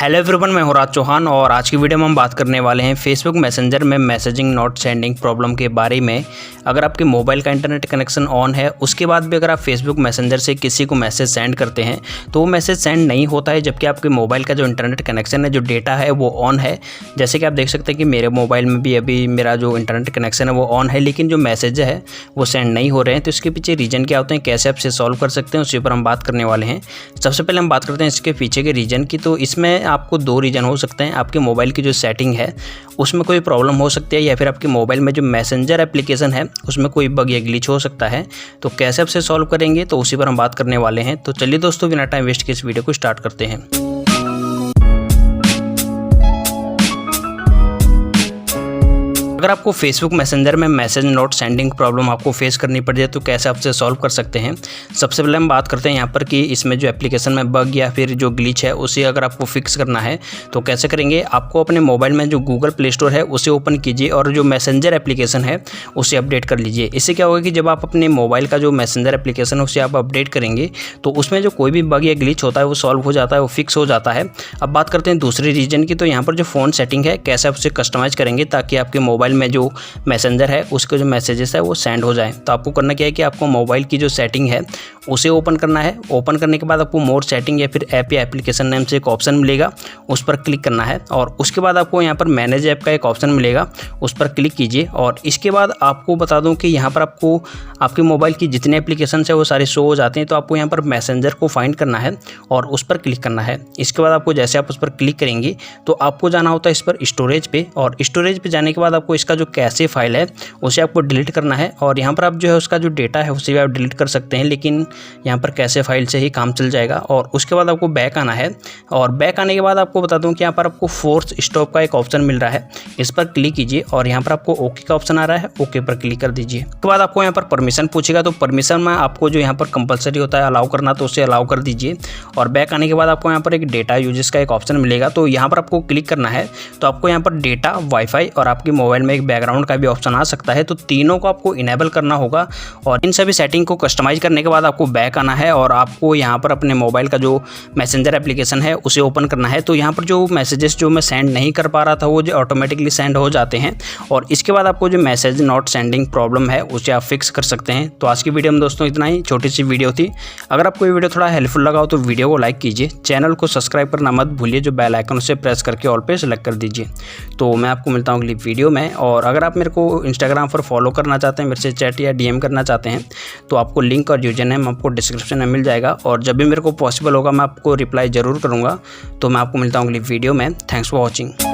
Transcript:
Hello everyone, मैं हूं राज चौहान और आज की वीडियो में हम बात करने वाले हैं फेसबुक मैसेंजर में मैसेजिंग नॉट सेंडिंग प्रॉब्लम के बारे में। अगर आपके मोबाइल का इंटरनेट कनेक्शन ऑन है, उसके बाद भी अगर आप फेसबुक मैसेंजर से किसी को मैसेज सेंड करते हैं तो वो मैसेज सेंड नहीं होता है, जबकि आपके मोबाइल का जो इंटरनेट कनेक्शन है, जो डेटा है वो ऑन है। जैसे कि आप देख सकते हैं कि मेरे मोबाइल में भी अभी मेरा जो इंटरनेट कनेक्शन है वो ऑन है, लेकिन जो मैसेज है वो सेंड नहीं हो रहे हैं। तो इसके पीछे रीज़न क्या होते हैं, कैसे आप इसे सॉल्व कर सकते हैं, उसी पर हम बात करने वाले हैं। सबसे पहले हम बात करते हैं इसके पीछे के रीज़न की। तो इसमें आपको दो रीज़न हो सकते हैं। आपके मोबाइल की जो सेटिंग है उसमें कोई प्रॉब्लम हो सकती है, या फिर आपके मोबाइल में जो मैसेंजर एप्लीकेशन है उसमें कोई बग या ग्लिच हो सकता है। तो कैसे आप इसे सॉल्व करेंगे, तो उसी पर हम बात करने वाले हैं। तो चलिए दोस्तों, बिना टाइम वेस्ट के इस वीडियो को स्टार्ट करते हैं। अगर आपको फेसबुक मैसेंजर में मैसेज नोट सेंडिंग प्रॉब्लम आपको फेस करनी पड़ जाए तो कैसे आप इसे सॉल्व कर सकते हैं। सबसे पहले हम बात करते हैं यहाँ पर कि इसमें जो एप्लीकेशन में बग या फिर जो ग्लिच है उसे अगर आपको फिक्स करना है तो कैसे करेंगे। आपको अपने मोबाइल में जो गूगल प्ले स्टोर है उसे ओपन कीजिए और जो मैसेंजर एप्लीकेशन है उसे अपडेट कर लीजिए। इससे क्या होगा कि जब आप अपने मोबाइल का जो मैसेंजर एप्लीकेशन है उसे आप अपडेट करेंगे तो उसमें जो कोई भी बग या ग्लिच होता है वो सॉल्व हो जाता है, वो फिक्स हो जाता है। अब बात करते हैं दूसरी रीजन की। तो यहाँ पर जो फ़ोन सेटिंग है, कैसे आप उसे कस्टमाइज़ करेंगे ताकि आपके मोबाइल में जो मैसेंजर है उसके जो मैसेजेस है वो सेंड हो जाए। तो आपको करना क्या है कि आपको मोबाइल की जो सेटिंग है उसे ओपन करना है। ओपन करने के बाद आपको मोर सेटिंग या फिर ऐप या एप्लीकेशन नेम से एक ऑप्शन मिलेगा, उस पर क्लिक करना है। और उसके बाद आपको यहाँ पर मैनेज ऐप का एक ऑप्शन मिलेगा, उस पर क्लिक कीजिए। और इसके बाद आपको बता दूं कि यहाँ पर आपको आपके मोबाइल की जितने एप्लीकेशन है वो सारे शो हो जाते हैं। तो आपको यहाँ पर मैसेंजर को फाइंड करना है और उस पर क्लिक करना है। इसके बाद आपको जैसे आप उस पर क्लिक करेंगे तो आपको जाना होता है इस पर स्टोरेज पे, और स्टोरेज पे जाने के बाद आपको इसका जो कैशे फाइल है उसे आपको डिलीट करना है। और यहाँ पर आप जो है उसका जो डेटा है उसे भी आप डिलीट कर सकते हैं, लेकिन यहाँ पर कैशे फाइल से ही काम चल जाएगा। और उसके बाद आपको बैक आना है, और बैक आने के बाद आपको बता दूं कि यहाँ पर आपको फोर्स स्टॉप का एक ऑप्शन मिल रहा है, इस पर क्लिक कीजिए। और यहाँ पर आपको ओके का ऑप्शन आ रहा है, ओके पर क्लिक कर दीजिए। उसके बाद आपको यहाँ पर परमिशन पूछेगा, तो परमिशन में आपको जो यहाँ पर कंपलसरी होता है अलाउ करना, तो उसे अलाउ कर दीजिए। और बैक आने के बाद आपको यहाँ पर एक डेटा यूजेस का एक ऑप्शन मिलेगा, तो यहाँ पर आपको क्लिक करना है। तो आपको यहाँ पर डेटा, वाईफाई और आपके मोबाइल में एक बैकग्राउंड का भी ऑप्शन आ सकता है, तो तीनों को आपको इनेबल करना होगा। और इन सभी सेटिंग को कस्टमाइज करने के बाद आपको बैक आना है और आपको यहाँ पर अपने मोबाइल का जो मैसेंजर एप्लीकेशन है उसे ओपन करना है। तो यहाँ पर जो मैसेजेस जो मैं सेंड नहीं कर पा रहा था वो जो ऑटोमेटिकली सेंड हो जाते हैं। और इसके बाद आपको जो मैसेज नॉट सेंडिंग प्रॉब्लम है उसे आप फिक्स कर सकते हैं। तो आज की वीडियो में दोस्तों इतना ही, छोटी सी वीडियो थी। अगर आपको ये वीडियो थोड़ा हेल्पफुल लगा हो तो वीडियो को लाइक कीजिए, चैनल को सब्सक्राइब करना मत भूलिए, जो बेल आइकन उसे प्रेस करके ऑल पे सेलेक्ट कर दीजिए। तो मैं आपको मिलता हूँ अगली वीडियो में। और अगर आप मेरे को इंस्टाग्राम पर फॉलो करना चाहते हैं, मेरे से चैट या डीएम करना चाहते हैं, तो आपको लिंक और यूजर नेम आपको डिस्क्रिप्शन में मिल जाएगा। और जब भी मेरे को पॉसिबल होगा मैं आपको रिप्लाई ज़रूर करूँगा। तो मैं आपको मिलता हूँ अगली वीडियो में। Thanks for watching.